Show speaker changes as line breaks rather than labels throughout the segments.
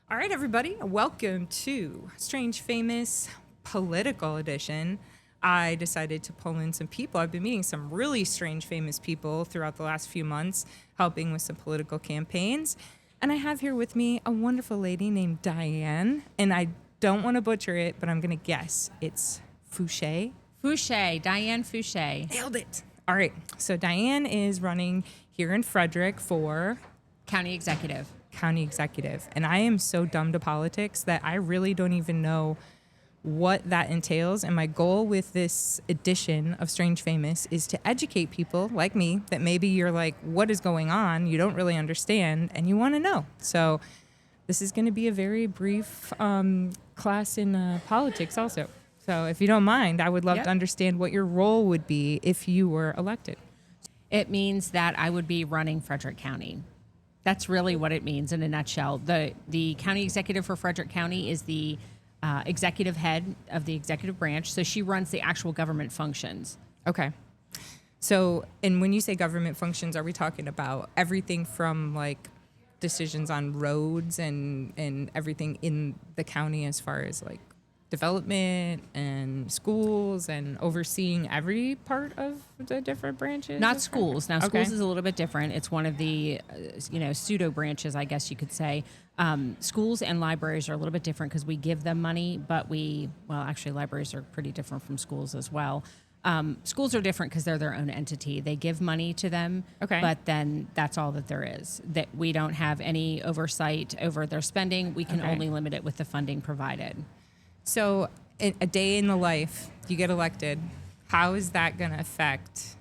All right, everybody, welcome to Strange Famous Political Edition. I decided to pull in some people. I've been meeting some really strange famous people throughout the last few months, helping with some political campaigns. And I have here with me a wonderful lady named Diane, and I don't want to butcher it, but I'm going to guess it's Fouche.
Fouche, Diane Fouche.
Nailed it. All right, so Diane is running here in Frederick for
County Executive.
County Executive. And I am so dumb to politics that I really don't even know what that entails. And my goal with this edition of Strange Famous is to educate people like me that maybe you're like, what is going on? You don't really understand and you want to know. So this is going to be a very brief class in politics also. So if you don't mind, I would love to understand what your role would be if you were elected.
It means that I would be running Frederick County. That's really what it means in a nutshell. The county executive for Frederick County is the executive head of the executive branch. So she runs the actual government functions.
Okay. So, and when you say government functions, are we talking about everything from like decisions on roads and everything in the county as far as like development and schools and overseeing every part of the different branches?
Not schools. Now,
Okay.
schools is a little bit different. It's one of the, pseudo branches, I guess you could say. Schools and libraries are a little bit different because we give them money, but actually libraries are pretty different from schools as well. Schools are different because they're their own entity. They give money to them, but then that's all that there is. That we don't have any oversight over their spending. We can only limit it with the funding provided.
So a day in the life, you get elected. How is that going to affect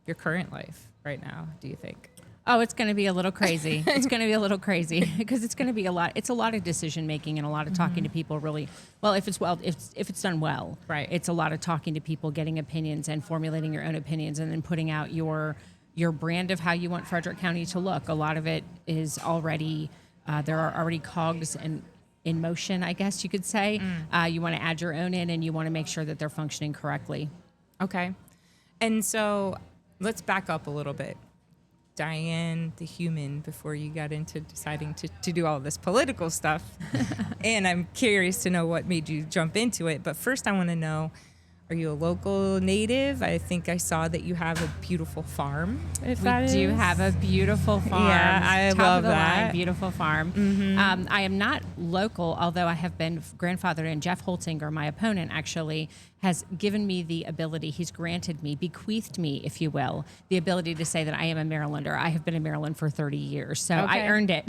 your current life right now, do you think?
Oh, it's going to be a little crazy. It's going to be a little crazy because it's going to be a lot. It's a lot of decision making and a lot of talking to people. Really, if it's done well,
right?
It's a lot of talking to people, getting opinions, and formulating your own opinions, and then putting out your brand of how you want Frederick County to look. A lot of it is already there are already cogs and in motion, I guess you could say. You want to add your own in, and you want to make sure that they're functioning correctly.
Okay. And so let's back up a little bit. Diane, the human, before you got into deciding to do all this political stuff. And I'm curious to know what made you jump into it. But first I want to know, are you a local native? I think I saw that you have a beautiful farm.
We do have a beautiful farm.
Yeah, I love that.
Line, beautiful farm.
Mm-hmm.
I am not local, although I have been grandfathered in. Jeff Holtinger, my opponent, actually has given me the ability, he's granted me, bequeathed me, if you will, the ability to say that I am a Marylander. I have been in Maryland for 30 years, so I earned it.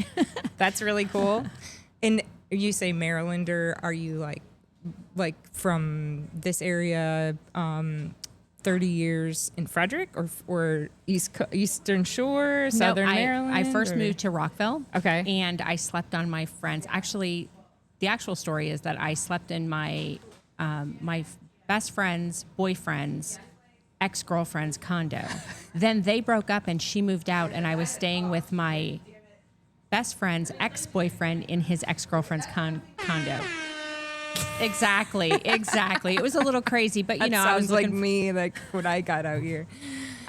That's really cool. And you say Marylander, are you like from this area, 30 years in Frederick or Eastern Shore, Southern Maryland?
I first moved to Rockville.
Okay.
And I slept on my friends. Actually, the actual story is that I slept in my best friend's boyfriend's ex-girlfriend's condo. Then they broke up and she moved out, and I was staying with my best friend's ex-boyfriend in his ex-girlfriend's condo. Exactly. It was a little crazy, but
That
I was
sounds like me, like when I got out here.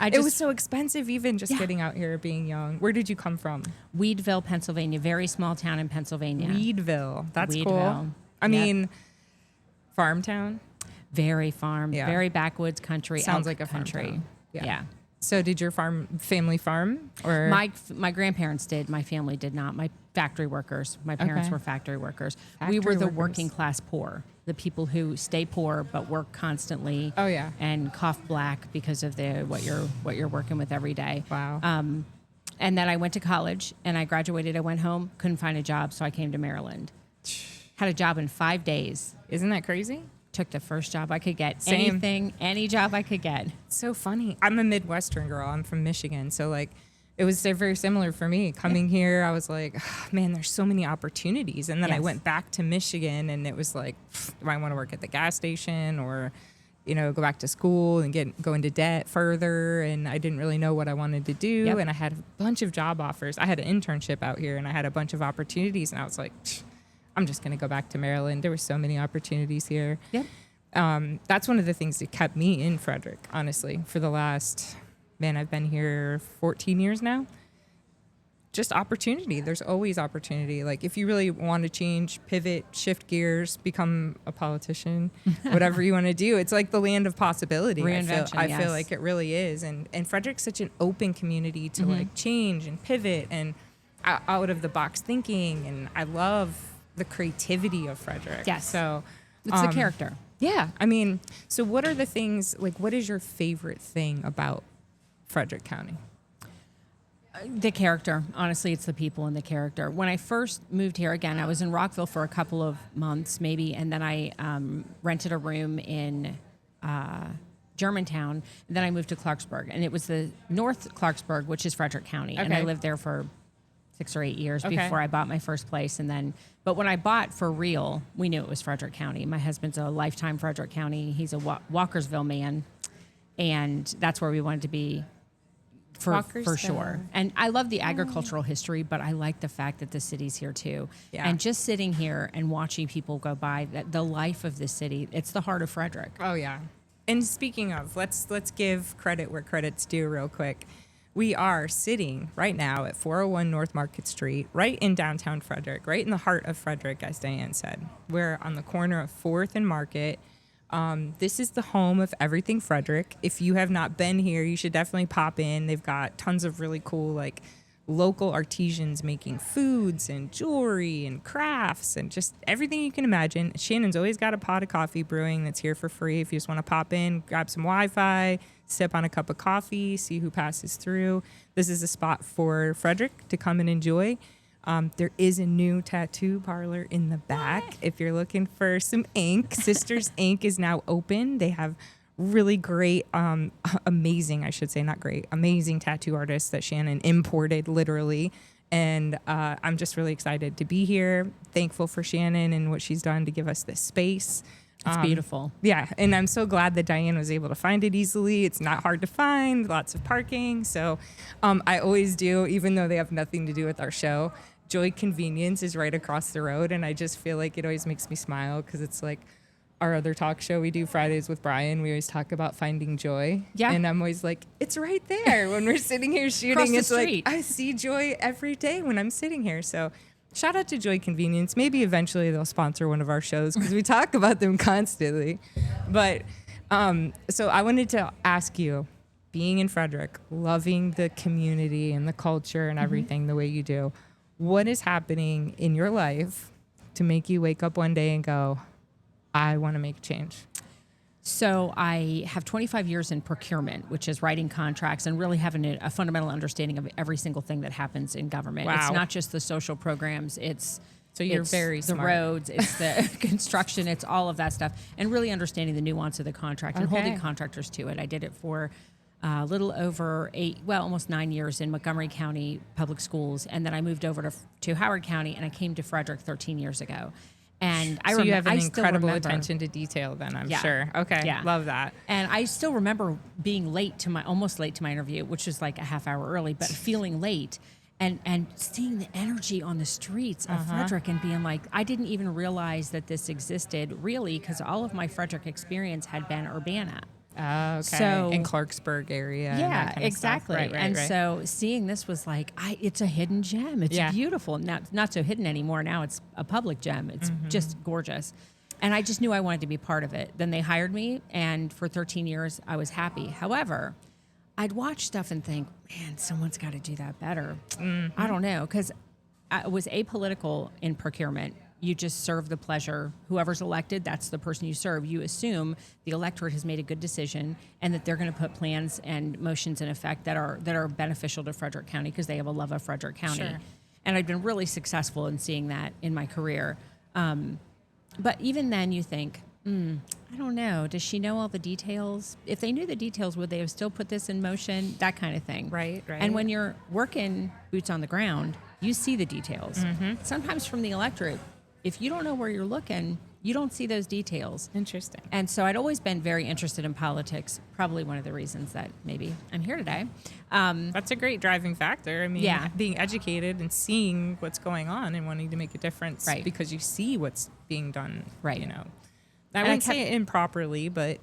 It was so expensive, even just getting out here, being young. Where did you come from?
Weedville, Pennsylvania, very small town in Pennsylvania.
Weedville, that's cool.
Weedville.
I mean, farm town.
Very farm, very backwoods country.
Sounds
elk
like a farm
country.
town.
Yeah.
So did your family farm, or
my grandparents did? My family did not. My factory workers. My parents were factory workers. We were the working class poor, the people who stay poor but work constantly.
Oh yeah,
and cough black because of what you're working with every day.
Wow.
And then I went to college and I graduated. I went home, couldn't find a job, so I came to Maryland. Had a job in 5 days.
Isn't that crazy?
Took the first job I could get.
Same.
Any job I could get.
It's so funny. I'm a Midwestern girl. I'm from Michigan. So like, it was very similar for me. Coming here, I was like, oh, man, there's so many opportunities. And then I went back to Michigan and it was like, do I want to work at the gas station or, go back to school and go into debt further? And I didn't really know what I wanted to do. And I had a bunch of job offers. I had an internship out here and I had a bunch of opportunities. And I was like, I'm just going to go back to Maryland. There were so many opportunities here.
Yep.
That's one of the things that kept me in Frederick, honestly, for the last, I've been here 14 years now. just opportunity. There's always opportunity. Like if you really want to change, pivot, shift gears, become a politician, whatever you want to do, it's like the land of possibility.
Reinvention,
I feel like it really is. And Frederick's such an open community to like change and pivot and out of the box thinking. And I love the creativity of Frederick.
Yes.
So
it's the character.
Yeah. I mean, so what are the things, like what is your favorite thing about Frederick County?
The character. Honestly, it's the people and the character. When I first moved here, again, I was in Rockville for a couple of months maybe, and then I rented a room in Germantown, and then I moved to Clarksburg. And it was the North Clarksburg, which is Frederick County. And I lived there for 6 or 8 years before I bought my first place. And then, but when I bought for real, we knew it was Frederick County. My husband's a lifetime Frederick County. He's a Walkersville man. And that's where we wanted to be for sure. And I love the agricultural history, but I like the fact that the city's here too. Yeah. And just sitting here and watching people go by, that the life of the city, it's the heart of Frederick.
Oh yeah. And speaking of, let's give credit where credit's due real quick. We are sitting right now at 401 North Market Street, right in downtown Frederick, right in the heart of Frederick, as Diane said. We're on the corner of 4th and Market. This is the home of everything Frederick. If you have not been here, you should definitely pop in. They've got tons of really cool, like, local artisans making foods and jewelry and crafts and just everything you can imagine. Shannon's always got a pot of coffee brewing that's here for free. If you just want to pop in, grab some Wi-Fi, sip on a cup of coffee, see who passes through. This is a spot for Frederick to come and enjoy. There is a new tattoo parlor in the back. If you're looking for some ink, Sisters Ink is now open. They have really great, amazing tattoo artists that Shannon imported literally. And I'm just really excited to be here. Thankful for Shannon and what she's done to give us this space.
It's beautiful.
Yeah, and I'm so glad that Diane was able to find it easily. It's not hard to find, lots of parking. So I always do, even though they have nothing to do with our show. Joy Convenience is right across the road, and I just feel like it always makes me smile because it's like our other talk show we do Fridays with Brian. We always talk about finding joy. Yeah. And I'm always like, it's right there. When we're sitting here shooting, it's like, I see joy every day when I'm sitting here. So shout out to Joy Convenience. Maybe eventually they'll sponsor one of our shows because we talk about them constantly. But so I wanted to ask you, being in Frederick, loving the community and the culture and everything the way you do, what is happening in your life to make you wake up one day and go, I want to make a change?
So I have 25 years in procurement, which is writing contracts and really having a fundamental understanding of every single thing that happens in government. Wow. It's not just the social programs.
You're very smart.
The roads, it's the construction, it's all of that stuff, and really understanding the nuance of the contract and holding contractors to it. I did it for a little over almost 9 years in Montgomery County Public Schools, and then I moved over to Howard County, and I came to Frederick 13 years ago. And
so you have an incredible attention to detail then, I'm sure. Okay, love that.
And I still remember being almost late to my interview, which was like a half hour early, but feeling late and seeing the energy on the streets of Frederick and being like, I didn't even realize that this existed really because all of my Frederick experience had been Urbana.
Okay. So in Clarksburg area.
Yeah, exactly. Right. So seeing this was like, it's a hidden gem. It's beautiful. Not so hidden anymore. Now it's a public gem. It's just gorgeous. And I just knew I wanted to be part of it. Then they hired me, and for 13 years, I was happy. However, I'd watch stuff and think, man, someone's got to do that better. I don't know, because I was apolitical in procurement. You just serve the pleasure. Whoever's elected, that's the person you serve. You assume the electorate has made a good decision and that they're going to put plans and motions in effect that are beneficial to Frederick County because they have a love of Frederick County. Sure. And I've been really successful in seeing that in my career. But even then you think, I don't know. Does she know all the details? If they knew the details, would they have still put this in motion? That kind of thing.
Right.
And when you're working boots on the ground, you see the details. Sometimes from the electorate, if you don't know where you're looking, you don't see those details.
Interesting.
And so I'd always been very interested in politics, probably one of the reasons that maybe I'm here today.
That's a great driving factor. I mean, being educated and seeing what's going on and wanting to make a difference because you see what's being done, I wouldn't say it improperly, but,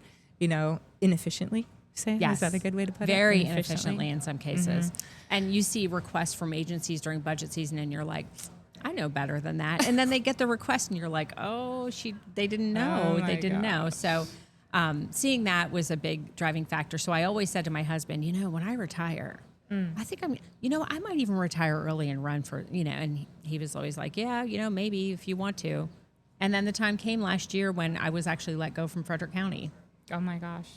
inefficiently. say?
Yes.
Is that a good way to put it?
Very inefficiently in some cases. And you see requests from agencies during budget season and you're like, I know better than that. And then they get the request and you're like, oh, they didn't know.
Oh
They
my
didn't know.
gosh.
So seeing that was a big driving factor. So I always said to my husband, when I retire, I think I might even retire early and run for, and he was always like, yeah, maybe if you want to. And then the time came last year when I was actually let go from Frederick County.
Oh my gosh.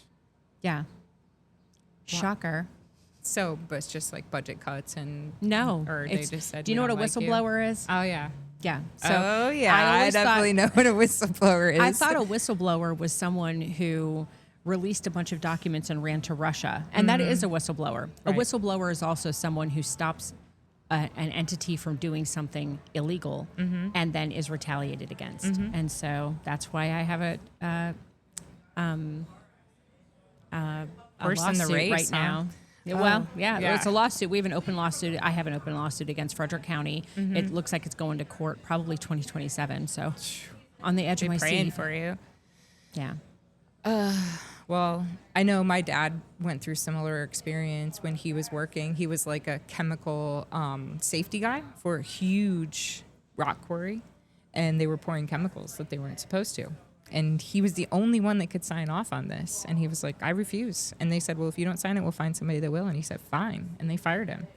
Yeah. Shocker.
So, but it's just like budget cuts and
No.
or they just said.
Do you know what a
don't like you?
whistleblower is?
Oh yeah.
Yeah. So
oh yeah. I
always
definitely know what a whistleblower is.
I thought a whistleblower was someone who released a bunch of documents and ran to Russia, and that is a whistleblower. A
Right.
whistleblower is also someone who stops an entity from doing something illegal and then is retaliated against. And so that's why I have a
Horse in the
lawsuit
race,
right
huh?
now.
Oh,
Well, yeah,
yeah.
it's a lawsuit. We have an open lawsuit. I have an open lawsuit against Frederick County. It looks like it's going to court probably 2027. So on the edge of my
praying
seat.
for you.
Yeah.
Well, I know my dad went through similar experience when he was working. He was like a chemical safety guy for a huge rock quarry, and they were pouring chemicals that they weren't supposed to. And he was the only one that could sign off on this. And he was like, I refuse. And they said, well, if you don't sign it, we'll find somebody that will. And he said, fine. And they fired him.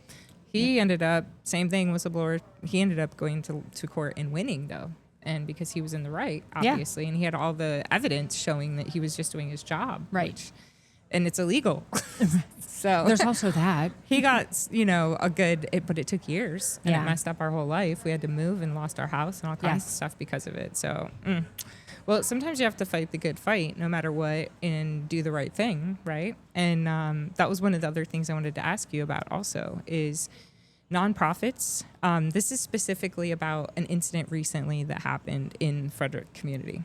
He ended up, same thing, whistleblower. He ended up going to court and winning, though. And because he was in the right, obviously. And he had all the evidence showing that he was just doing his job.
Right.
And it's illegal. So
There's also that.
he got, but it took years. And
Yeah.
it messed up our whole life. We had to move and lost our house and all kinds
Yes.
of stuff because of it. So, well, sometimes you have to fight the good fight no matter what and do the right thing, right? And that was one of the other things I wanted to ask you about also is nonprofits. This is specifically about an incident recently that happened in Frederick community.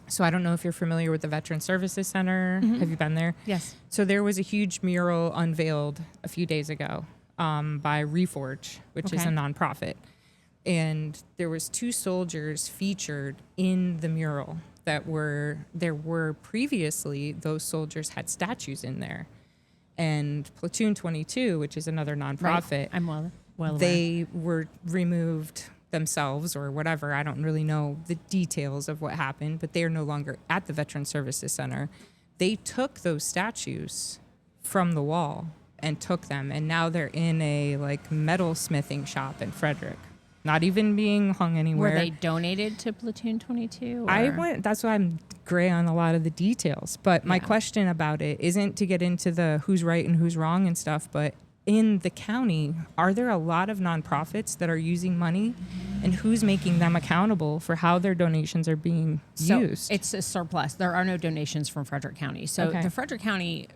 So I don't know if you're familiar with the Veteran Services Center. Have you been there?
Yes.
So there was a huge mural unveiled a few days ago by Reforge, which is a
Okay.
nonprofit. And there was 2 soldiers featured in the mural there were previously, those soldiers had statues in there. And Platoon 22, which is another nonprofit,
Right. I'm well aware.
they were removed themselves or whatever. I don't really know the details of what happened, but they are no longer at the Veteran Services Center. They took those statues from the wall and took them, and now they're in a metal smithing shop in Frederick. Not even being hung anywhere.
Were they donated to Platoon 22?
That's why I'm gray on a lot of the details. But my
Yeah.
question about it isn't to get into the who's right and who's wrong and stuff, but in the county, are there a lot of nonprofits that are using money, and who's making them accountable for how their donations are being used?
It's a surplus. There are no donations from Frederick County. So
Okay.
the Frederick County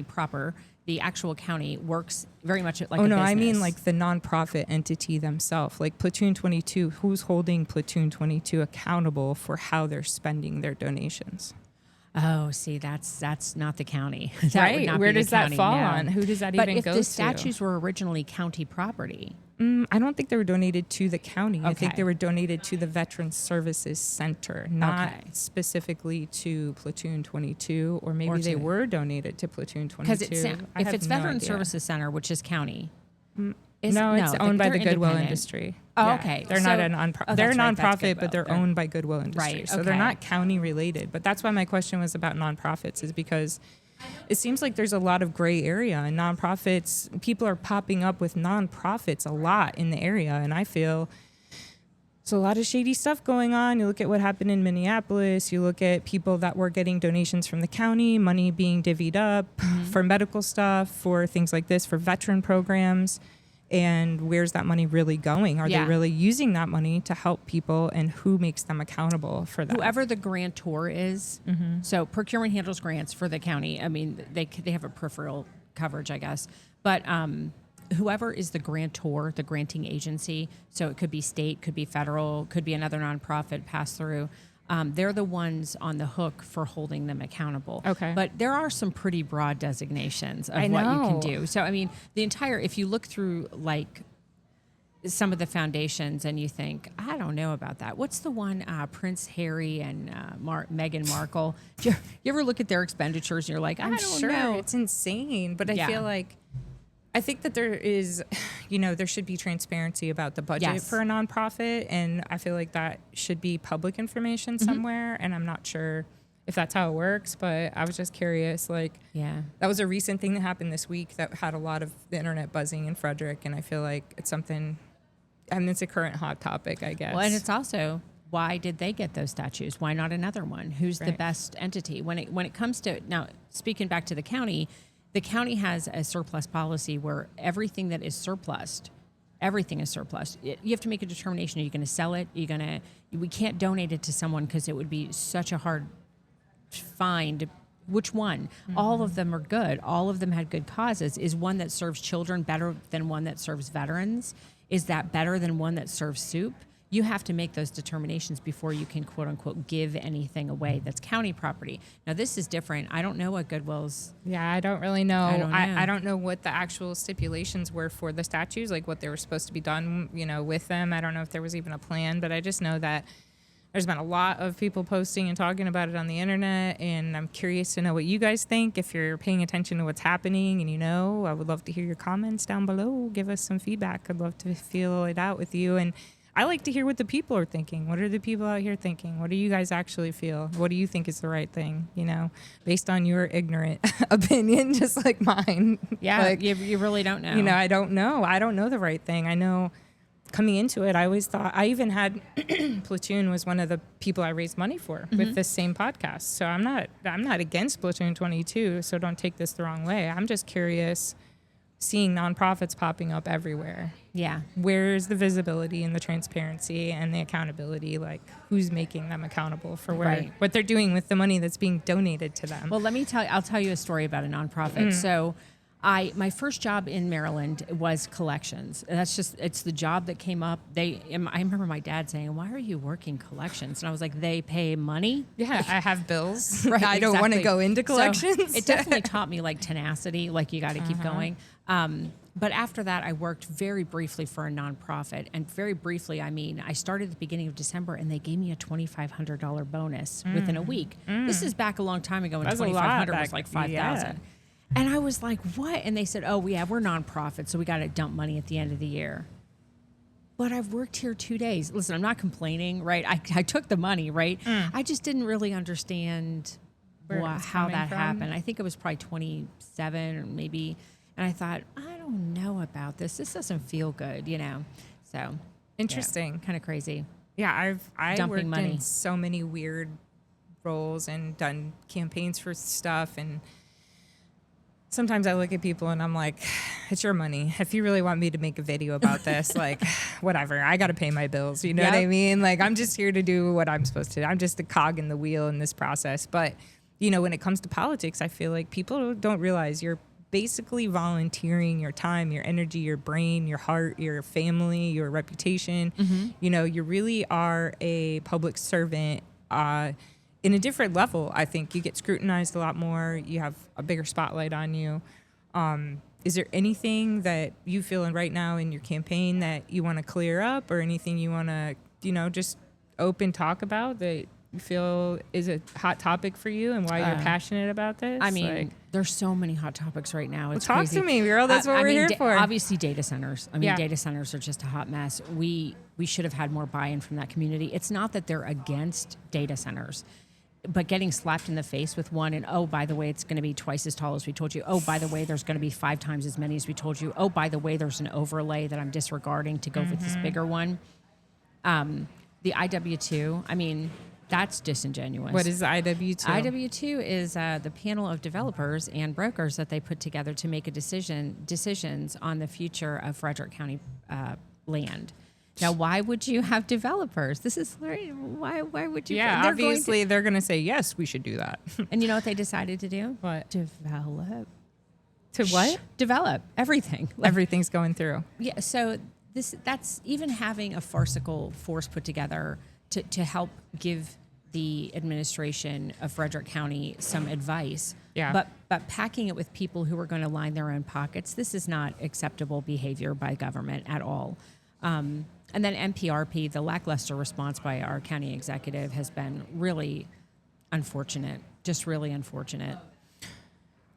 proper, the actual county works very much like
Oh
a
no,
business.
I mean like the nonprofit entity themselves, like Platoon 22. Who's holding Platoon 22 accountable for how they're spending their donations?
Oh, see, that's not the county. That would
Right?
not
Where
be the
does that
county,
fall
no.
on? Who does that
But
even
if
go
the
to?
statues were originally county property,
I don't think they were donated to the county. I think
Okay.
they were donated to the Veteran Services Center, not
Okay.
specifically to Platoon 22, or maybe they
to-
were donated to Platoon 22.
because
I
if
have
it's
no
Veteran
idea.
Services Center, which is county,
No, it's owned by
they're
the Goodwill
independent.
Industry.
Oh,
Yeah,
okay.
They're not
So-
a nonprofit.
oh,
They're a
that's right, that's
nonprofit, but
Goodwill.
they're
They're-
owned by Goodwill Industry.
Right,
So they're
okay.
not county related. But that's why my question was about nonprofits, is because it seems like there's a lot of gray area, and nonprofits, people are popping up with nonprofits a lot in the area, and I feel there's a lot of shady stuff going on. You look at what happened in Minneapolis. You look at people that were getting donations from the county, money being divvied up for medical stuff, for things like this, for veteran programs. And where's that money really going? Are
Yeah.
they really using that money to help people, and who makes them accountable for that?
whoever the grantor is. So procurement handles grants for the county. I mean, they have a peripheral coverage, I guess. But whoever is the grantor, the granting agency, so it could be state, could be federal, could be another nonprofit pass through. They're the ones on the hook for holding them accountable.
Okay.
But there are some pretty broad designations of
I
what you can
know.
do. So, I mean, if you look through some of the foundations and you think, I don't know about that. What's the one, Prince Harry and Meghan Markle? Do you ever look at their expenditures and you're like, I don't know.
It's insane. But I feel like, I think that there is, there should be transparency about the budget for a nonprofit. And I feel like that should be public information somewhere. And I'm not sure if that's how it works, but I was just curious. Like, that was a recent thing that happened this week that had a lot of the internet buzzing in Frederick. And I feel like it's something, it's a current hot topic, I guess.
Well, and it's also, why did they get those statues? Why not another one? Who's the best entity? When it comes to, now, speaking back to the county has a surplus policy where everything that is surplus, everything is surplus. You have to make a determination. Are you going to sell it? We can't donate it to someone because it would be such a hard find. Which one? All of them are good. All of them had good causes. Is one that serves children better than one that serves veterans? Is that better than one that serves soup? You have to make those determinations before you can, quote unquote, give anything away that's county property. Now, this is different. I don't know what Goodwill's.
Yeah, I don't really know. I don't know what the actual stipulations were for the statues, like what they were supposed to be done, with them. I don't know if there was even a plan, but I just know that there's been a lot of people posting and talking about it on the internet, and I'm curious to know what you guys think. If you're paying attention to what's happening and I would love to hear your comments down below. Give us some feedback. I'd love to feel it out with you. And I like to hear what the people are thinking. What are the people out here thinking? What do you guys actually feel? What do you think is the right thing, based on your ignorant opinion, just like mine?
Yeah, you really don't know.
I don't know. I don't know the right thing. I know coming into it, I always thought, I even had Platoon was one of the people I raised money for with this same podcast. So I'm not against Platoon 22, so don't take this the wrong way. I'm just curious seeing nonprofits popping up everywhere.
Yeah.
Where's the visibility and the transparency and the accountability? Like, who's making them accountable for what they're doing with the money that's being donated to them?
Well, I'll tell you a story about a nonprofit. So my first job in Maryland was collections. It's the job that came up. I remember my dad saying, "Why are you working collections?" And I was like, "They pay money."
Yeah, I have bills.
Right,
I don't want to go into collections.
So it definitely taught me like tenacity, like you got to keep going. But after that, I worked very briefly for a nonprofit. And very briefly, I mean, I started at the beginning of December and they gave me a $2,500 bonus within a week. This is back a long time ago when $2,500 was like $5,000. Yeah. And I was like, what? And they said, oh, yeah, we're nonprofit, so we got to dump money at the end of the year. But I've worked here 2 days. Listen, I'm not complaining, right? I took the money, right? I just didn't really understand how that happened. I think it was probably 27 or maybe. And I thought, I don't know about this. This doesn't feel good, So
interesting.
Kind of crazy.
Yeah, I've worked
money
in so many weird roles and done campaigns for stuff, and sometimes I look at people and I'm like, it's your money. If you really want me to make a video about this, like, whatever, I got to pay my bills. You know what I mean? Like, I'm just here to do what I'm supposed to do. I'm just a cog in the wheel in this process. But, when it comes to politics, I feel like people don't realize you're basically volunteering your time, your energy, your brain, your heart, your family, your reputation. You really are a public servant in a different level. I think you get scrutinized a lot more. You have a bigger spotlight on you. Is there anything that you feel right now in your campaign that you want to clear up, or anything you want to, just open talk about that you feel is a hot topic for you and why you're passionate about this?
I mean, there's so many hot topics right now. It's
talk
crazy.
To me, girl. That's what we're here for.
Obviously, data centers. Data centers are just a hot mess. We should have had more buy-in from that community. It's not that they're against data centers, but getting slapped in the face with one, and oh, by the way, it's going to be twice as tall as we told you. Oh, by the way, there's going to be 5 times as many as we told you. Oh, by the way, there's an overlay that I'm disregarding to go with this bigger one. The IW2, that's disingenuous.
What is the IW2?
IW2 is the panel of developers and brokers that they put together to make decisions on the future of Frederick County land. Now, why would you have developers? This is why would you?
Yeah, obviously they're going to say yes, we should do that.
And you know what they decided to do?
What?
Develop.
To what?
Develop everything.
Everything's going through.
Yeah. So that's even having a farcical force put together to help give the administration of Frederick County some advice.
Yeah.
But packing it with people who are going to line their own pockets. This is not acceptable behavior by government at all. And then MPRP, the lackluster response by our county executive has been really unfortunate, just really unfortunate.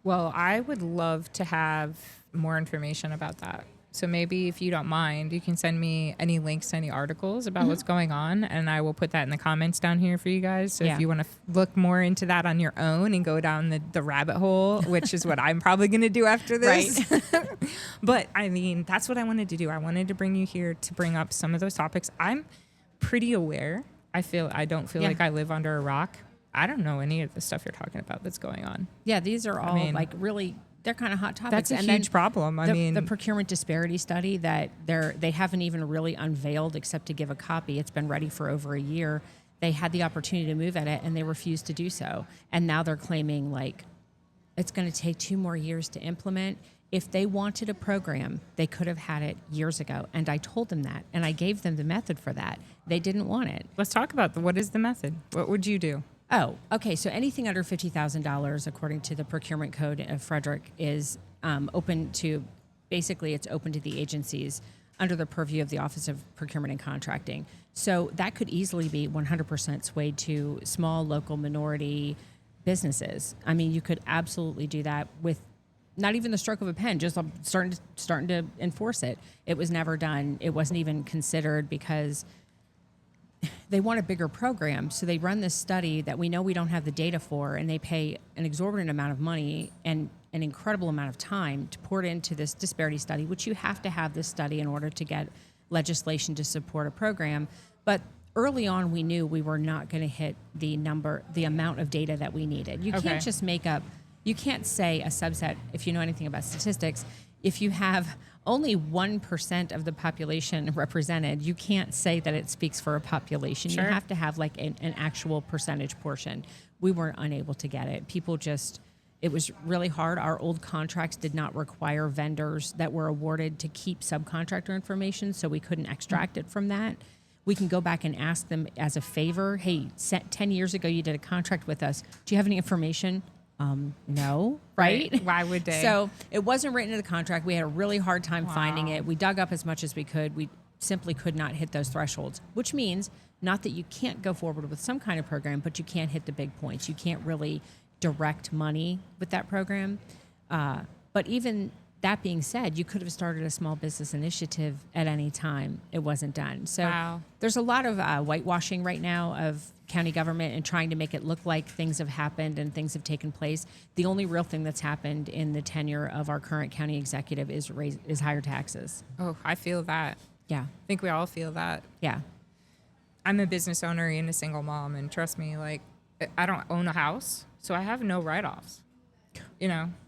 Well, I would love to have more information about that. So maybe if you don't mind, you can send me any links to any articles about what's going on, and I will put that in the comments down here for you guys. So if you want to look more into that on your own and go down the rabbit hole, which is what I'm probably going to do after this. Right. But I mean, that's what I wanted to do. I wanted to bring you here to bring up some of those topics. I'm pretty aware. I don't feel like I live under a rock. I don't know any of the stuff you're talking about that's going on.
Yeah, these are all really, they're kind of hot topics.
That's a huge problem.
The procurement disparity study that they haven't even really unveiled except to give a copy. It's been ready for over a year. They had the opportunity to move at it and they refused to do so. And now they're claiming it's going to take 2 more years to implement. If they wanted a program, they could have had it years ago. And I told them that, and I gave them the method for that. They didn't want it.
Let's talk about what is the method? What would you do?
Oh, okay. So anything under $50,000, according to the procurement code of Frederick, is open to, basically it's open to the agencies under the purview of the Office of Procurement and Contracting. So that could easily be 100% swayed to small, local, minority businesses. I mean, you could absolutely do that with not even the stroke of a pen, just starting to enforce it. It was never done. It wasn't even considered because they want a bigger program. So they run this study that we know we don't have the data for, and they pay an exorbitant amount of money and an incredible amount of time to pour it into this disparity study, which you have to have this study in order to get legislation to support a program. But early on, we knew we were not going to hit the amount of data that we needed. You can't just you can't say a subset, if you know anything about statistics, if you have only 1% of the population represented, you can't say that it speaks for a population. Sure. You have to have an actual percentage portion. We were unable to get it. It was really hard. Our old contracts did not require vendors that were awarded to keep subcontractor information, so we couldn't extract it from that. We can go back and ask them as a favor, hey, 10 years ago you did a contract with us. Do you have any information? No, right?
Why would they?
So it wasn't written in the contract. We had a really hard time finding it. We dug up as much as we could. We simply could not hit those thresholds, which means not that you can't go forward with some kind of program, but you can't hit the big points. You can't really direct money with that program. But even that being said, you could have started a small business initiative at any time. It wasn't done. So there's a lot of whitewashing right now of county government and trying to make it look like things have happened and things have taken place. The only real thing that's happened in the tenure of our current county executive is higher taxes.
Oh, I feel that.
Yeah.
I think we all feel that.
Yeah.
I'm a business owner and a single mom, and trust me, I don't own a house, so I have no write-offs.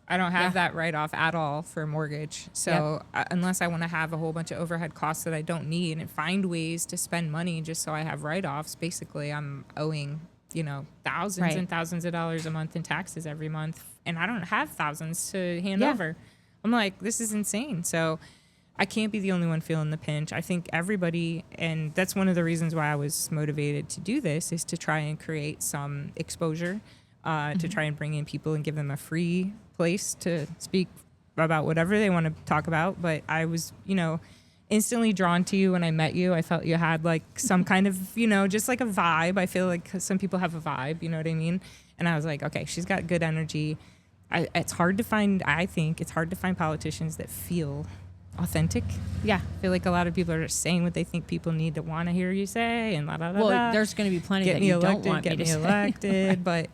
I don't have that write-off at all for a mortgage. So unless I want to have a whole bunch of overhead costs that I don't need and find ways to spend money just so I have write-offs, basically I'm owing, thousands and thousands of dollars a month in taxes every month. And I don't have thousands to hand over. I'm like, this is insane. So I can't be the only one feeling the pinch. I think everybody, and that's one of the reasons why I was motivated to do this, is to try and create some exposure, to try and bring in people and give them a free place to speak about whatever they want to talk about. But I was, instantly drawn to you when I met you. I felt you had some kind of, just like a vibe. I feel like some people have a vibe, you know what I mean? And I was like, okay, she's got good energy. It's hard to find politicians that feel authentic.
Yeah.
I feel like a lot of people are just saying what they think people need to want to hear you say and la la la.
Well, there's going to be plenty that you don't want me to say. Get me elected,
but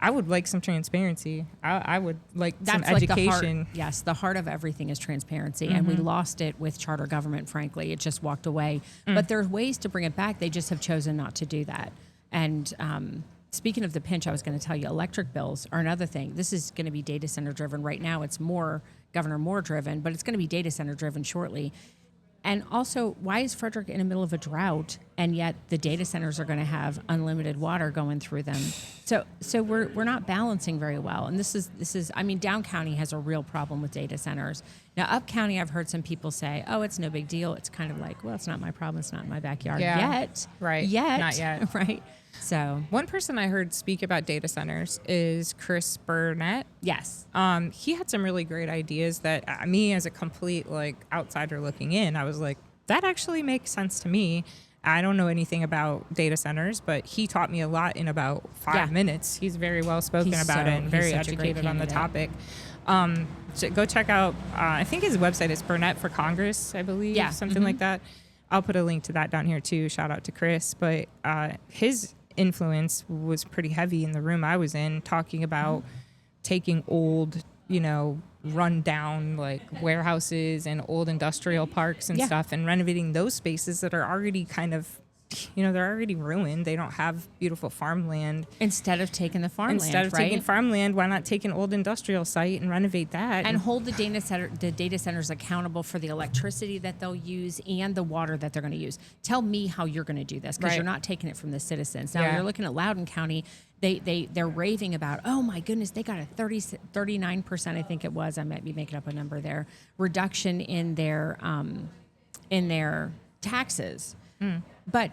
I would like some transparency. I would like some education.
The heart of everything is transparency, and we lost it with charter government, frankly. It just walked away. But there are ways to bring it back. They just have chosen not to do that. And speaking of the pinch, I was going to tell you, electric bills are another thing. This is going to be data center driven. Right now, it's more Governor Moore driven, but it's going to be data center driven shortly. And also, why is Frederick in the middle of a drought, and yet the data centers are going to have unlimited water going through them? So we're not balancing very well. And this is I mean, Down County has a real problem with data centers. Now, Up County, I've heard some people say, oh, it's no big deal. It's kind of like, well, it's not my problem. It's not in my backyard yet.
Right.
Not yet. Right. So
one person I heard speak about data centers is Chris Burnett.
Yes.
He had some really great ideas that me as a complete outsider looking in, I was like, that actually makes sense to me. I don't know anything about data centers, but he taught me a lot in about 5 minutes. He's very well spoken about it and very educated on the topic. So go check out, I think his website is Burnett for Congress, I believe, something like that. I'll put a link to that down here too. Shout out to Chris. But his influence was pretty heavy in the room I was in, talking about taking old, run down like warehouses and old industrial parks and stuff and renovating those spaces that are already kind of, they're already ruined. They don't have beautiful farmland.
Instead of taking the farmland,
taking farmland, why not take an old industrial site and renovate that?
And hold the data centers accountable for the electricity that they'll use and the water that they're going to use. Tell me how you're going to do this, because you're not taking it from the citizens. Now, you're looking at Loudoun County. They're raving about, oh my goodness, they got a 39%, I think it was, I might be making up a number there, reduction in their taxes. But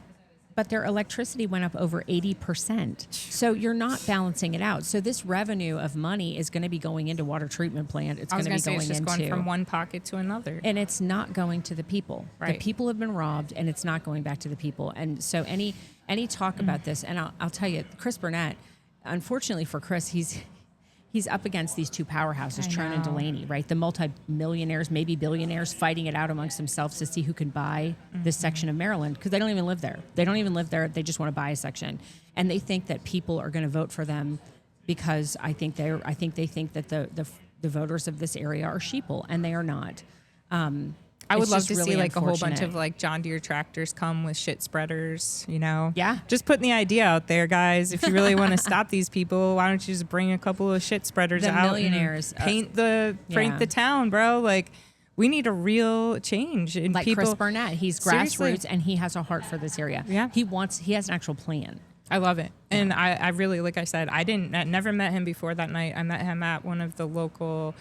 their electricity went up over 80%. So you're not balancing it out. So this revenue of money is going to be going into water treatment plant. It's going to be
going from one pocket to another.
And it's not going to the people.
Right.
The people have been robbed, and it's not going back to the people. And so any talk about this, and I'll tell you, Chris Burnett, unfortunately for Chris, he's up against these two powerhouses, Trone and Delaney, right? The multi-millionaires, maybe billionaires, fighting it out amongst themselves to see who can buy this section of Maryland, because they don't even live there. They don't even live there. They just want to buy a section. And they think that people are going to vote for them because I think they think that the voters of this area are sheeple, and they are not.
I would love to see like a whole bunch of like John Deere tractors come with shit spreaders,
Yeah.
Just putting the idea out there, guys. If you really want to stop these people, why don't you just bring a couple of shit spreaders out
millionaires,
and paint the town, bro? Like, we need a real change in
like
people.
Chris Burnett, he's grassroots and he has a heart for this area.
Yeah.
He has an actual plan.
I love it. And I really, like I said, I never met him before that night. I met him at one of the local,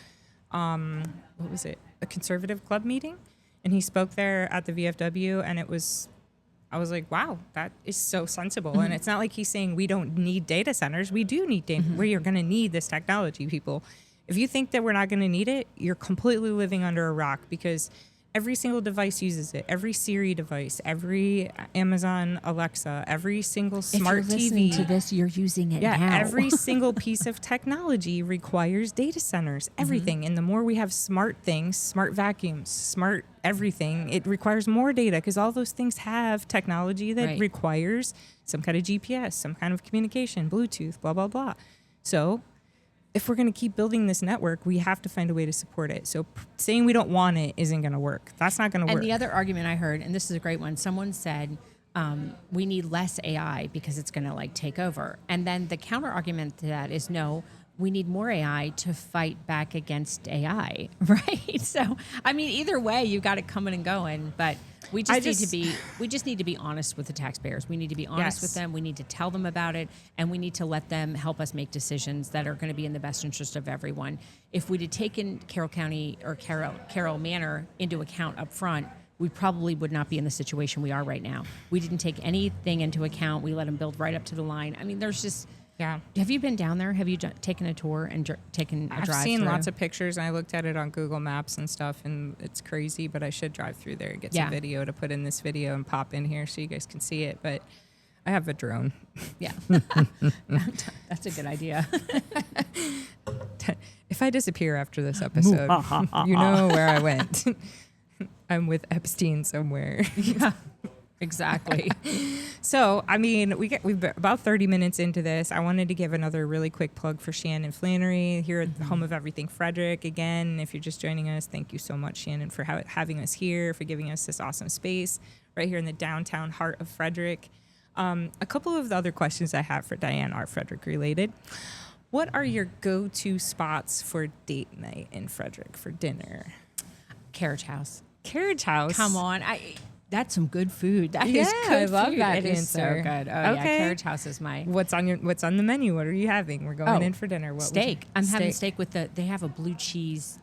what was it? A conservative club meeting. And he spoke there at the VFW, and I was like, wow, that is so sensible. And it's not like he's saying we don't need data centers. We do need data. We are going to need this technology, people. If you think that we're not going to need it, you're completely living under a rock, because every single device uses it. Every Siri device, every Amazon Alexa, every single smart
if you're
TV.
Listening to this, you're using it now.
Every single piece of technology requires data centers. Everything. And the more we have smart things, smart vacuums, smart everything, it requires more data, because all those things have technology that requires some kind of GPS, some kind of communication, Bluetooth, blah, blah, blah. So if we're going to keep building this network, we have to find a way to support it. So saying we don't want it isn't going to work. That's not going to work.
And the other argument I heard, and this is a great one, someone said, we need less AI because it's going to like take over. And then the counter argument to that is, no, we need more AI to fight back against AI, right? So, I mean, either way, you've got it coming and going, but we just need to be honest with the taxpayers. We need to be honest with them. We need to tell them about it, and we need to let them help us make decisions that are going to be in the best interest of everyone. If we'd have taken Carroll County or Carroll Manor into account up front, we probably would not be in the situation we are right now. We didn't take anything into account. We let them build right up to the line. I mean, there's just...
Yeah.
Have you been down there? Have you taken a tour and taken a drive through?
I've seen lots of pictures, and I looked at it on Google Maps and stuff, and it's crazy, but I should drive through there and get some video to put in this video and pop in here so you guys can see it. But I have a drone.
Yeah. That's a good idea.
If I disappear after this episode, you know where I went. I'm with Epstein somewhere.
Yeah. Exactly.
So, I mean, we've been about 30 minutes into this. I wanted to give another really quick plug for Shannon Flannery here at the Home of Everything Frederick. Again, if you're just joining us, thank you so much, Shannon, for having us here, for giving us this awesome space right here in the downtown heart of Frederick. A couple of the other questions I have for Diane are Frederick related. What are your go-to spots for date night in Frederick for dinner?
Carriage House.
Carriage House?
Come on. That's some good food. That is good.
I love
food.
that
It
answer.
is so good. Oh yeah, Carriage House is my.
What's on the menu? What are you having? We're going in for dinner. What
steak. I'm having steak with they have a blue cheese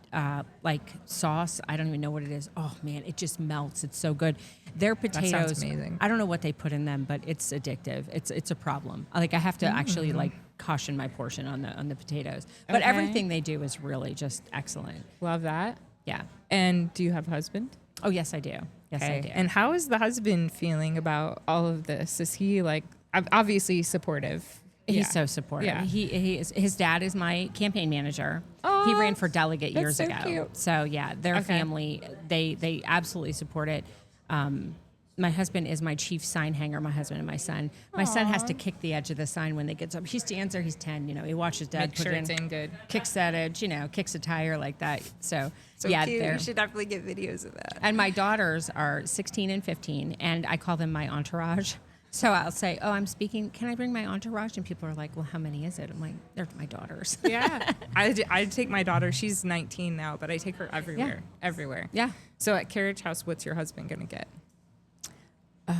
like sauce. I don't even know what it is. Oh man, it just melts. It's so good. Their potatoes.
That sounds amazing.
I don't know what they put in them, but it's addictive. It's a problem. Like I have to actually like caution my portion on the potatoes. But everything they do is really just excellent.
Love that.
Yeah.
And do you have a husband?
Oh yes, I do. Yes, I do.
And how is the husband feeling about all of this? Is he like obviously supportive?
He's so supportive.
Yeah.
His dad is my campaign manager.
Aw,
He ran for delegate
that's
years
so
ago.
cute.
So yeah, their
Okay.
family, they absolutely support it. My husband is my chief sign hanger, my husband and my son. My son has to kick the edge of the sign when they get up. He stands there, he's 10, he watches dad
Make
put
sure
it
it's in good.
kicks that edge, kicks a tire like that. So
Yeah,
cute.
you should definitely get videos of that.
And my daughters are 16 and 15, and I call them my entourage. So I'll say, oh, I'm speaking. Can I bring my entourage? And people are like, well, how many is it? I'm like, they're my daughters.
Yeah. I take my daughter. She's 19 now, but I take her everywhere. Everywhere.
Yeah.
So at Carriage House, what's your husband going to get?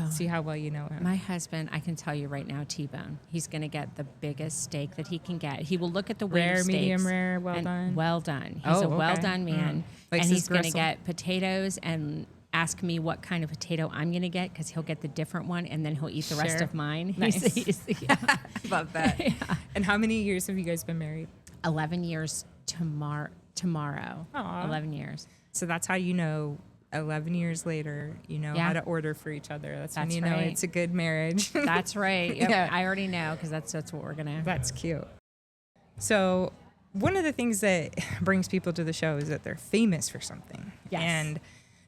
See how well you know him.
My husband, I can tell you right now, T-bone. He's going to get the biggest steak that he can get. He will look at the
Rare,
wing steaks
medium rare, well done?
Well done. He's a well done man.
Likes
And
his
he's going to
gristle.
get potatoes and ask me what kind of potato I'm going to get because he'll get the different one and then he'll eat the rest
Sure.
of mine.
Nice.
Yeah.
Love that.
Yeah.
And how many years have you guys been married?
11 years tomorrow.
Aw.
11 years.
So that's how you know 11 years later, you know
Yeah.
how to order for each other. That's when
That's
you know
right.
it's a good marriage.
That's right. Yep.
Yeah.
I already know because that's what we're going to.
That's cute. So one of the things that brings people to the show is that they're famous for something.
Yes.
And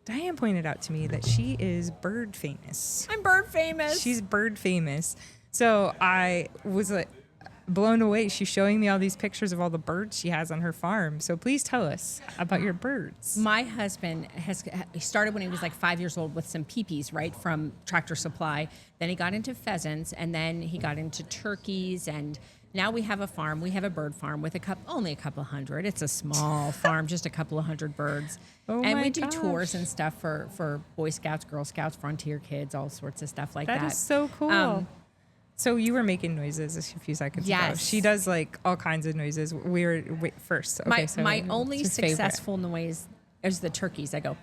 Diane pointed out to me that she is bird famous.
I'm bird famous.
She's bird famous. So I was like blown away. She's showing me all these pictures of all the birds she has on her farm. So please tell us about your birds.
My husband he started when he was like 5 years old with some peepees, right, from Tractor Supply. Then he got into pheasants, and then he got into turkeys, and now we have a farm. We have a bird farm with only a couple hundred. It's a small farm, just a couple of hundred birds.
Oh
and
my
we do
gosh.
tours and stuff for Boy Scouts, Girl Scouts, Frontier Kids, all sorts of stuff like that.
That is so cool. So you were making noises a few seconds ago.
Yes.
She does like all kinds of noises. Wait, first. Okay, so
my only
what's his favorite?
successful noise is the turkeys. I go,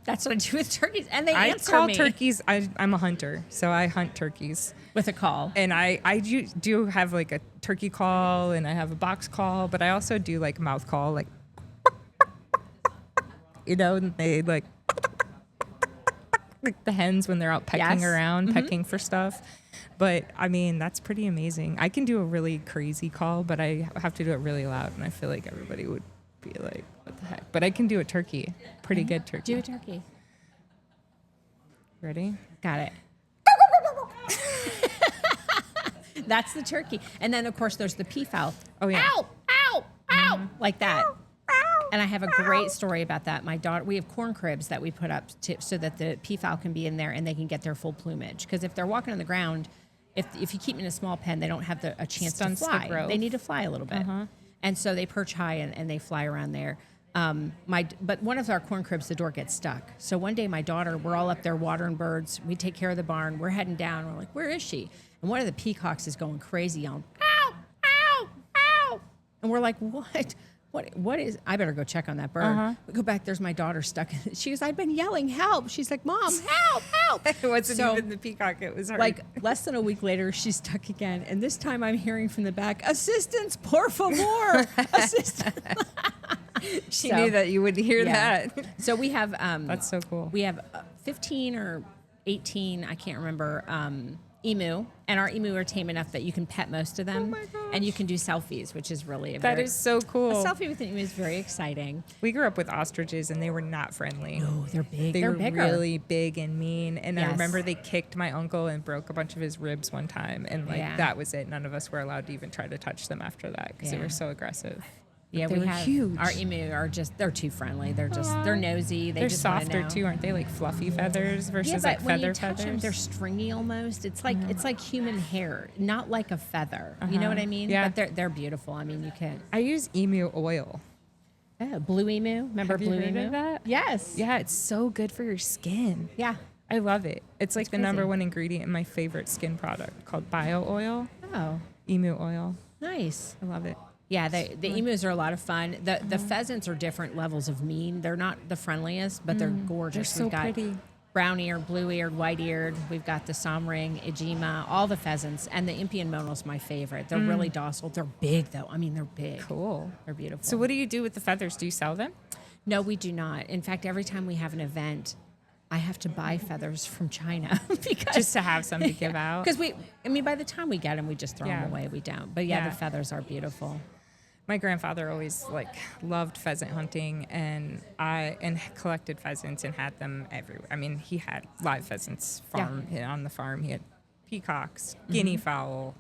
that's what I do with turkeys. And they
I
answer
call
me
turkeys. I'm a hunter, so I hunt turkeys.
with a call.
And I do have like a turkey call, and I have a box call, but I also do like mouth call, like and they like the hens when they're out pecking
Yes.
around, pecking for stuff. But I mean, that's pretty amazing. I can do a really crazy call, but I have to do it really loud, and I feel like everybody would be like, "What the heck?" But I can do a turkey, pretty good turkey.
Do a turkey.
Ready?
Got it. That's the turkey. And then, of course, there's the peafowl.
Oh, yeah.
Ow, ow, ow, like that. And I have a great story about that. My daughter, we have corn cribs that we put up so that the peafowl can be in there and they can get their full plumage. Because if they're walking on the ground, if you keep them in a small pen, they don't have a chance
Stunts
to
the
fly.
growth.
They need to fly a little bit. And so they perch high and they fly around there. But one of our corn cribs, the door gets stuck. So one day my daughter, we're all up there watering birds. We take care of the barn. We're heading down. We're like, where is she? And one of the peacocks is going crazy, yelling, ow, ow, ow. And we're like, what? What is, I better go check on that bird. We go back, there's my daughter stuck. She goes, I've been yelling, help. She's like, Mom, help, help.
It wasn't
So,
even the peacock, it was her.
like less than a week later, she's stuck again. And this time I'm hearing from the back, assistance, por favor, assistance.
she
so-
knew that you would hear
Yeah.
that.
So we have,
That's so cool.
we have 15 or 18, I can't remember, emu. And our emu are tame enough that you can pet most of them.
my gosh.
And you can do selfies, which is really
That is so cool.
A selfie with an emu is very exciting.
We grew up with ostriches, and they were not friendly.
Oh, they're big.
They
They're
were
bigger.
really big and mean. And I
Yes.
remember they kicked my uncle and broke a bunch of his ribs one time. And like
Yeah.
that was it. None of us were allowed to even try to touch them after that because they
Yeah.
were so aggressive.
Yeah,
They
we
were
have
huge.
our emu are they're too friendly. They're nosy.
They're
just wanna
softer
know.
too, aren't they? Like fluffy feathers versus
Yeah, but
like
when
feather
you touch them,
feathers.
they're stringy almost. It's like human hair, not like a feather. You know what I mean?
Yeah.
But they're beautiful. I mean, you can.
I use emu oil.
Oh, blue emu. Remember
Have you
blue
heard
emu?
of that?
Yes.
Yeah, it's so good for your skin.
Yeah.
I love it. It's like the
crazy.
number one ingredient in my favorite skin product called bio oil,
Oh,
emu oil.
nice.
I love it.
Yeah, the emus are a lot of fun. The pheasants are different levels of mean. They're not the friendliest, but they're gorgeous.
They're so
We've got
pretty.
brown-eared, blue-eared, white-eared. We've got the Somring, Ejima, all the pheasants. And the Impian Mono's my favorite. They're really docile. They're big, though. I mean, they're big.
Cool.
They're beautiful.
So what do you do with the feathers? Do you sell them?
No, we do not. In fact, every time we have an event, I have to buy feathers from China because
Just to have some to give out.
Because by the time we get them, we just throw them away. We don't. But the feathers are beautiful.
My grandfather always loved pheasant hunting, and collected pheasants and had them everywhere. I mean, he had live pheasants on the farm. He had peacocks, guinea fowl.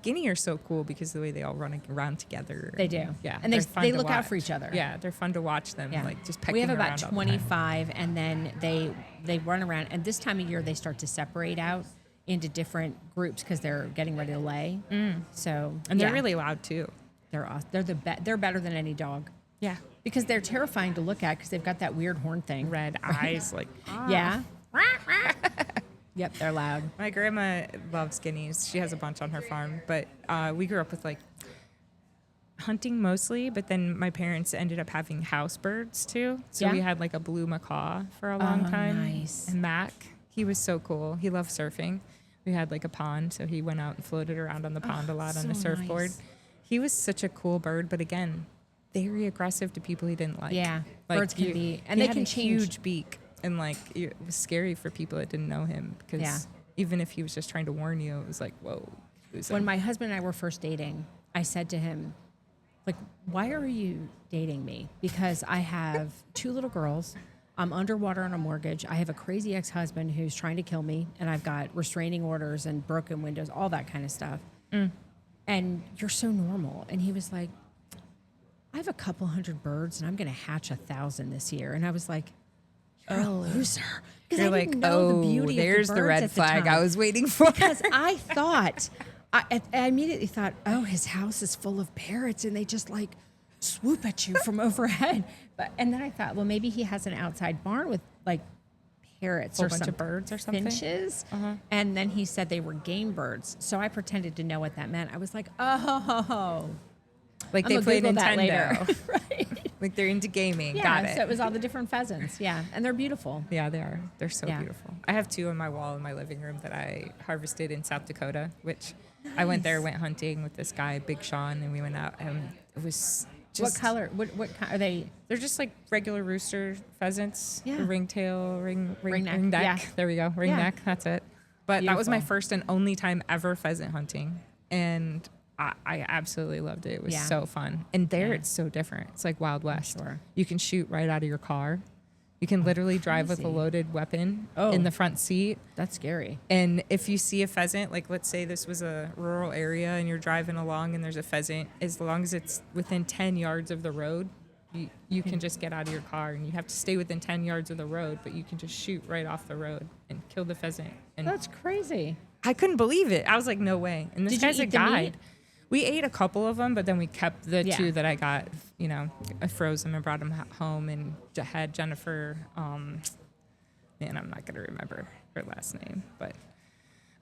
Guinea are so cool because of the way they all run around together.
They do.
Yeah,
and they look out for each other.
Yeah, they're fun to watch them.
Yeah.
Just pecking
we have about
around
25, and then they run around. And this time of year, they start to separate out into different groups because they're getting ready to lay. So
they're really loud too.
They're better than any dog.
Yeah,
because they're terrifying to look at because they've got that weird horn thing.
Red eyes,
Yeah. Yep, they're loud.
My grandma loves guineas. She has a bunch on her farm, but we grew up with hunting mostly, but then my parents ended up having house birds too. So we had a blue macaw for a long time.
Nice.
And Mac, he was so cool. He loved surfing. We had a pond, so he went out and floated around on the pond a lot on a surfboard.
Nice.
He was such a cool bird, but again, very aggressive to people he didn't like.
Yeah, birds can be, and
they
can
had a
change.
huge beak, and it was scary for people that didn't know him because even if he was just trying to warn you, it was whoa.
When my husband and I were first dating, I said to him, why are you dating me? Because I have 2 little girls. I'm underwater on a mortgage. I have a crazy ex-husband who's trying to kill me, and I've got restraining orders and broken windows, all that kind of stuff. And you're so normal. And he was like, I have a couple hundred birds, and I'm going to hatch 1,000 this year. And I was like, you're a loser. Because I didn't know the beauty
there's
of
the red flag I was waiting for.
Because I thought, I immediately thought, oh, his house is full of parrots, and they just swoop at you from overhead. And then I thought, well, maybe he has an outside barn with parrots or
bunch
some
of birds or something.
Finches. And then he said they were game birds. So I pretended to know what that meant. I was like, oh.
They play
Google that
Nintendo.
Later. Right.
They're into gaming.
Yeah,
Got it.
So it was all the different pheasants. Yeah. And they're beautiful.
Yeah, they are. They're so beautiful. I have 2 on my wall in my living room that I harvested in South Dakota, which I went hunting with this guy, Big Sean, and we went out, and it was just...
What color? What kind are they?
They're just regular rooster pheasants.
Yeah.
Ringtail, ring neck.
Yeah.
There we go. Ring neck. That's it. But that was my
Beautiful.
first and only time ever pheasant hunting. And I absolutely loved it. It was so fun. And there it's so different. It's like Wild West.
Sure.
You can shoot right out of your car. You can literally drive with a loaded weapon in the front seat.
That's scary.
And if you see a pheasant, let's say this was a rural area and you're driving along and there's a pheasant, as long as it's within 10 yards of the road, you can just get out of your car, and you have to stay within 10 yards of the road, but you can just shoot right off the road and kill the pheasant. And
That's crazy.
I couldn't believe it. I was like, no way. And this
Did you
guy's a
eat the
guide.
meat?
We ate a couple of them, but then we kept the
Yeah.
2 that I got. I froze them and brought them home, and had Jennifer. I'm not going to remember her last name, but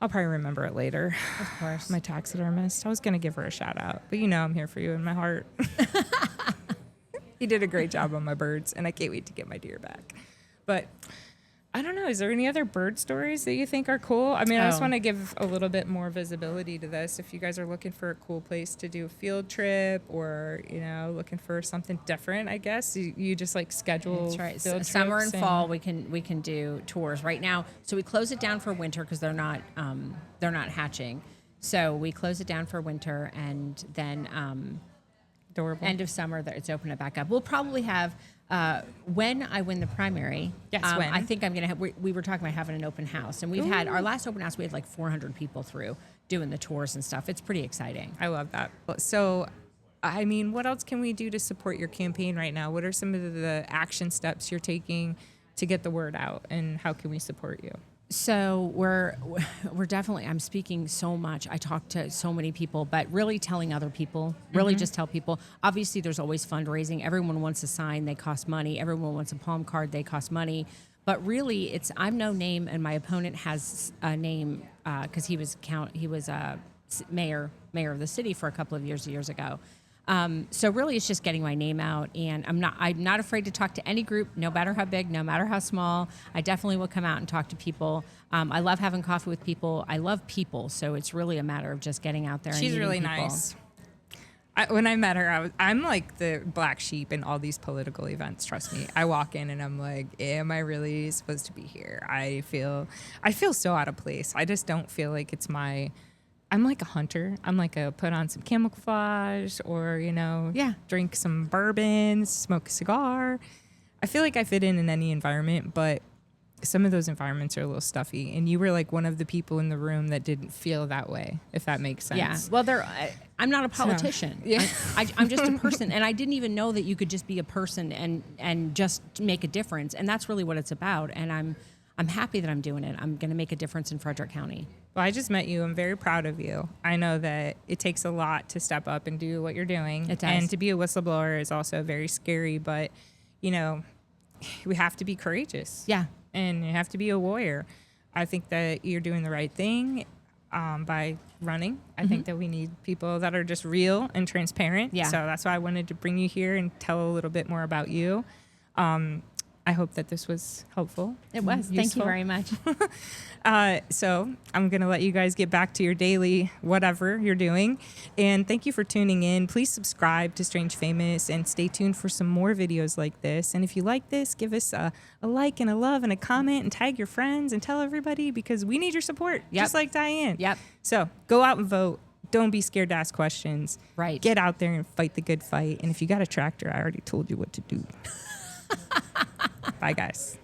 I'll probably remember it later.
Of course.
My taxidermist. I was going to give her a shout out, but I'm here for you in my heart. He did a great job on my birds, and I can't wait to get my deer back. But I don't know. Is there any other bird stories that you think are cool? I mean, I just want to give a little bit more visibility to this. If you guys are looking for a cool place to do a field trip, or looking for something different, I guess you just schedule.
That's right.
Field
Summer
trips
and fall, we can do tours right now. So we close it down for winter because they're not hatching. So we close it down for winter, and then
Adorable.
end of summer it's open it back up. We'll probably have. When I win the primary,
Yes, when?
I think I'm going to have, we were talking about having an open house, and we've had our last open house, we had 400 people through doing the tours and stuff. It's pretty exciting.
I love that. So, I mean, what else can we do to support your campaign right now? What are some of the action steps you're taking to get the word out, and how can we support you?
So we're definitely, I'm speaking so much. I talk to so many people, but really telling other people, really just tell people. Obviously, there's always fundraising. Everyone wants a sign. They cost money. Everyone wants a palm card. They cost money. But really, I'm no name, and my opponent has a name because he was mayor of the city for a couple of years ago. So really, it's just getting my name out, and I'm not afraid to talk to any group, no matter how big, no matter how small. I definitely will come out and talk to people. I love having coffee with people. I love people, so it's really a matter of just getting out there.
She's
and
really
people.
nice. when I met her, I'm like the black sheep in all these political events. Trust me. I walk in and I'm like, am I really supposed to be here? I feel so out of place. I just don't feel like it's I'm like a hunter. I'm like put on some camouflage or, drink some bourbon, smoke a cigar. I feel like I fit in any environment, but some of those environments are a little stuffy. And you were like one of the people in the room that didn't feel that way, if that makes sense.
Yeah. Well, I'm not a politician. So, yeah. I'm just a person. And I didn't even know that you could just be a person and just make a difference. And that's really what it's about. And I'm happy that I'm doing it. I'm going to make a difference in Frederick County.
Well, I just met you. I'm very proud of you. I know that it takes a lot to step up and do what you're doing.
It does.
And to be a whistleblower is also very scary, but, we have to be courageous.
Yeah.
And you have to be a warrior. I think that you're doing the right thing by running. I think that we need people that are just real and transparent.
Yeah.
So that's why I wanted to bring you here and tell a little bit more about you. I hope that this was helpful.
It was.
Useful.
Thank you very much.
So I'm going to let you guys get back to your daily whatever you're doing. And thank you for tuning in. Please subscribe to Strange Famous and stay tuned for some more videos like this. And if you like this, give us a like and a love and a comment and tag your friends and tell everybody because we need your support, just like Diane.
Yep.
So go out and vote. Don't be scared to ask questions.
Right.
Get out there and fight the good fight. And if you got a tractor, I already told you what to do. Bye, guys.